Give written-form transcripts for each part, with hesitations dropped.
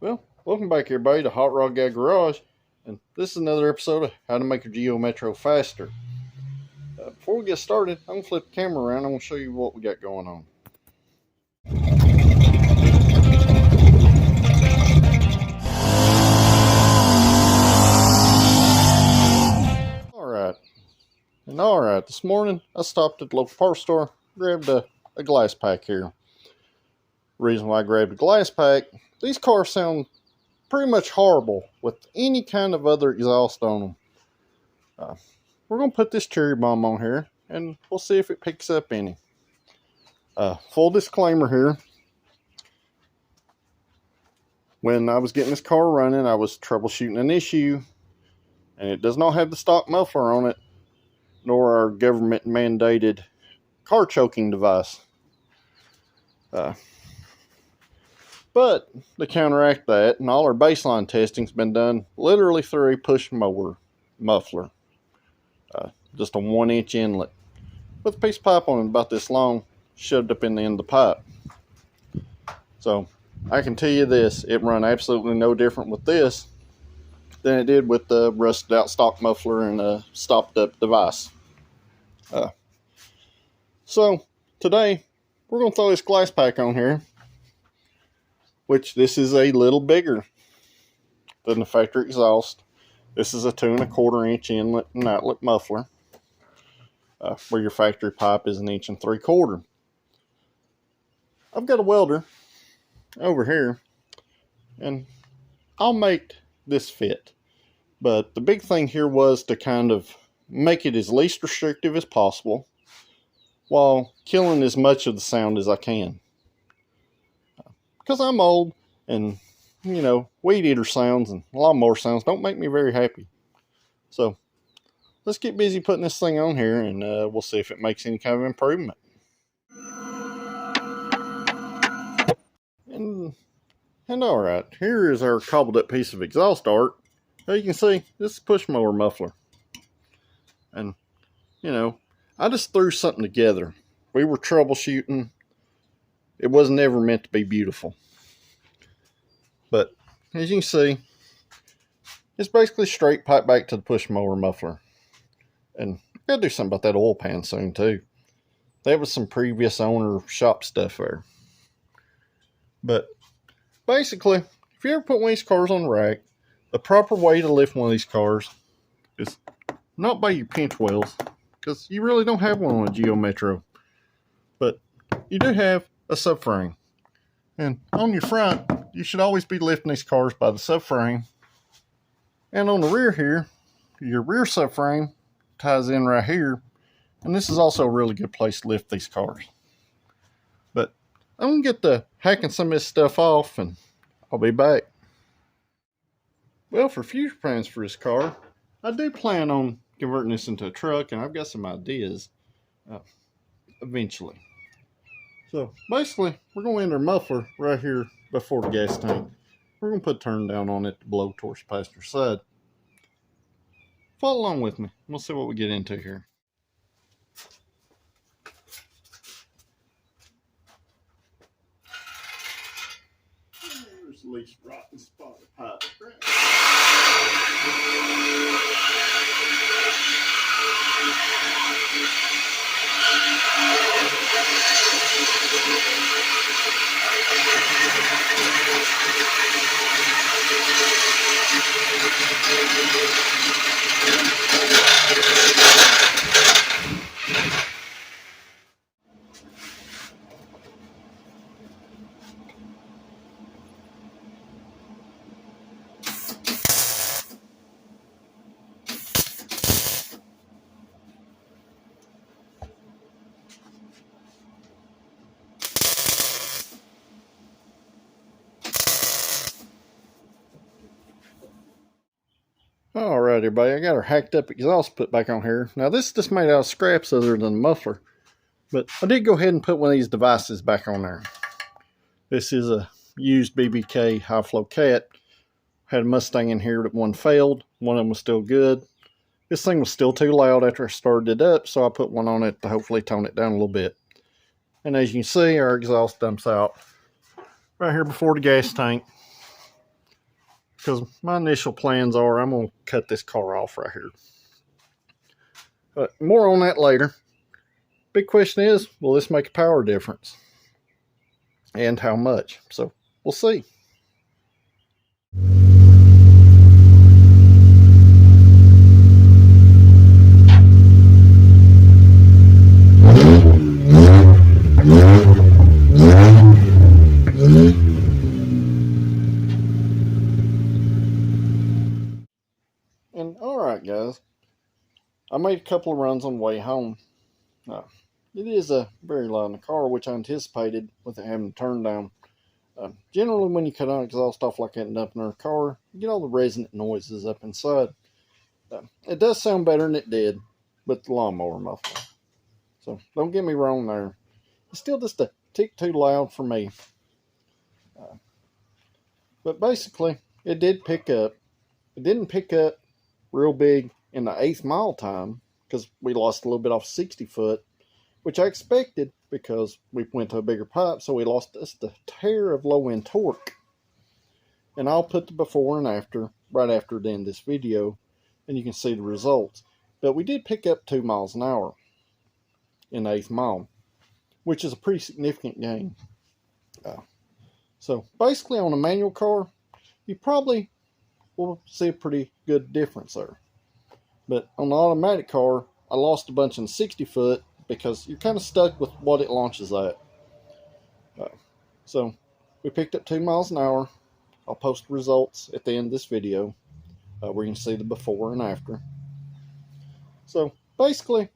Well, welcome back everybody to Hot Rod Guy Garage, and this is another episode of how to make your Geo Metro faster. Before we get started, I'm going to flip the camera around and I'm going to show you what we got going on. Alright, this morning I stopped at the local parts store, grabbed a glass pack here. Reason why I grabbed a glass pack, these cars sound pretty much horrible with any kind of other exhaust on them. We're going to put this cherry bomb on here and we'll see if it picks up any. Full disclaimer here. When I was getting this car running, I was troubleshooting an issue, and it does not have the stock muffler on it, nor our government mandated car choking device. But to counteract that, and all our baseline testing's been done literally through a push mower muffler. Just a 1-inch inlet with a piece of pipe on it about this long shoved up in the end of the pipe. So I can tell you this, it run absolutely no different with this than it did with the rusted out stock muffler and a stopped up device. So today we're going to throw this glass pack on here, which this is a little bigger than the factory exhaust. This is a 2 1/4-inch inlet and outlet muffler, where your factory pipe is 1 3/4 inches. I've got a welder over here, and I'll make this fit. But the big thing here was to kind of make it as least restrictive as possible while killing as much of the sound as I can. Because I'm old, and you know, weed eater sounds and lawnmower sounds don't make me very happy. So let's get busy putting this thing on here, and we'll see if it makes any kind of improvement. And alright, here is our cobbled up piece of exhaust art. As you can see, this is a push mower muffler. And, you know, I just threw something together. We were troubleshooting. It was never meant to be beautiful. But, as you can see, it's basically straight pipe back to the push mower muffler. And I gotta do something about that oil pan soon too. That was some previous owner shop stuff there. But basically, if you ever put one of these cars on the rack, the proper way to lift one of these cars is not by your pinch wheels, because you really don't have one on a Geo Metro. But you do have a subframe. And on your front, you should always be lifting these cars by the subframe. And on the rear here, your rear subframe ties in right here. And this is also a really good place to lift these cars. But I'm going to get to hacking some of this stuff off, and I'll be back. Well, for future plans for this car, I do plan on converting this into a truck, and I've got some ideas eventually. So basically, we're going to enter a muffler right here before the gas tank. We're going to put a turn down on it to blow towards the passenger side. Follow along with me. We'll see what we get into here. There's the least rotten spot of pipe. Alright everybody, I got our hacked up exhaust put back on here. Now this is just made out of scraps other than the muffler. But I did go ahead and put one of these devices back on there. This is a used BBK high flow cat. Had a Mustang in here that one failed. One of them was still good. This thing was still too loud after I started it up, so I put one on it to hopefully tone it down a little bit. And as you can see, our exhaust dumps out right here before the gas tank. because my initial plans are I'm going to cut this car off right here. But more on that later. Big question is, will this make a power difference? And how much? So we'll see. And alright guys, I made a couple of runs on the way home. It is a very loud in the car, which I anticipated with it having to turn down. Generally when you cut on exhaust off like that in a car, you get all the resonant noises up inside. It does sound better than it did with the lawnmower muffler. So don't get me wrong there. It's still just a tick too loud for me. But basically, it did pick up. It didn't pick up real big in the 8th mile time because we lost a little bit off 60 foot, which I expected because we went to a bigger pipe, so we lost just a tear of low end torque. And I'll put the before and after right after the end of this video, and you can see the results. But we did pick up 2 miles an hour in the 8th mile, which is a pretty significant gain. So basically on a manual car, you probably will see a pretty good difference there. But on the automatic car, I lost a bunch in 60 foot because you're kind of stuck with what it launches at. So we picked up 2 miles an hour. I'll post the results at the end of this video where you can see the before and after. So basically,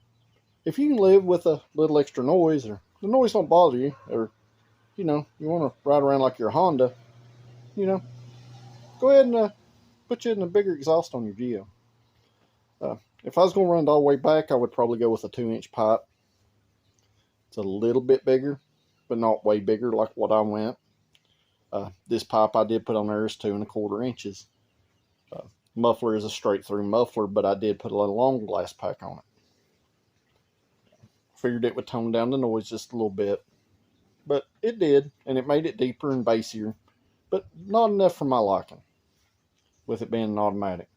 if you can live with a little extra noise, or the noise don't bother you, or you want to ride around like your Honda, go ahead and put you in a bigger exhaust on your Geo. If I was going to run it all the way back, I would probably go with a 2-inch pipe. It's a little bit bigger, but not way bigger like what I went. This pipe I did put on there is 2¼ inches. Muffler is a straight through muffler, but I did put a little long glass pack on it. Figured it would tone down the noise just a little bit. But it did, and it made it deeper and bassier, but not enough for my liking, with it being an automatic.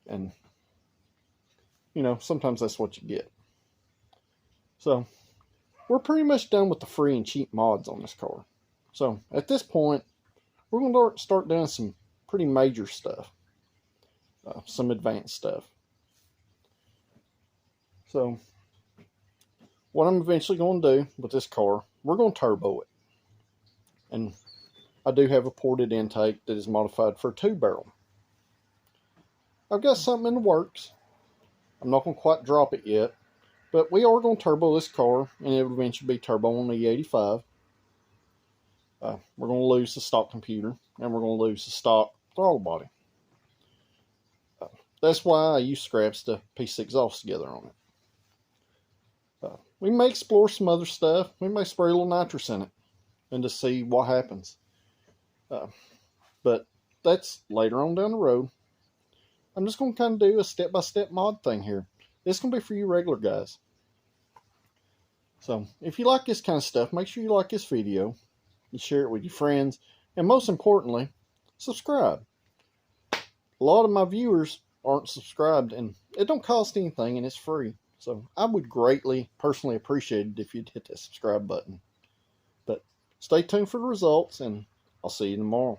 And, sometimes that's what you get. So, we're pretty much done with the free and cheap mods on this car. So, at this point, we're going to start doing some pretty major stuff. Some advanced stuff. So, what I'm eventually going to do with this car, we're going to turbo it. And I do have a ported intake that is modified for a 2-barrel. I've got something in the works. I'm not going to quite drop it yet, but we are going to turbo this car, and it will eventually be turbo on the E85. We're going to lose the stock computer, and we're going to lose the stock throttle body. That's why I use scraps to piece the exhaust together on it. We may explore some other stuff. We may spray a little nitrous in it and just see what happens. But that's later on down the road. I'm just going to kind of do a step-by-step mod thing here. This is going to be for you regular guys. So if you like this kind of stuff, make sure you like this video. You share it with your friends. And most importantly, subscribe. A lot of my viewers aren't subscribed, and it don't cost anything, and it's free. So I would greatly, personally appreciate it if you'd hit that subscribe button. But stay tuned for the results, and I'll see you tomorrow.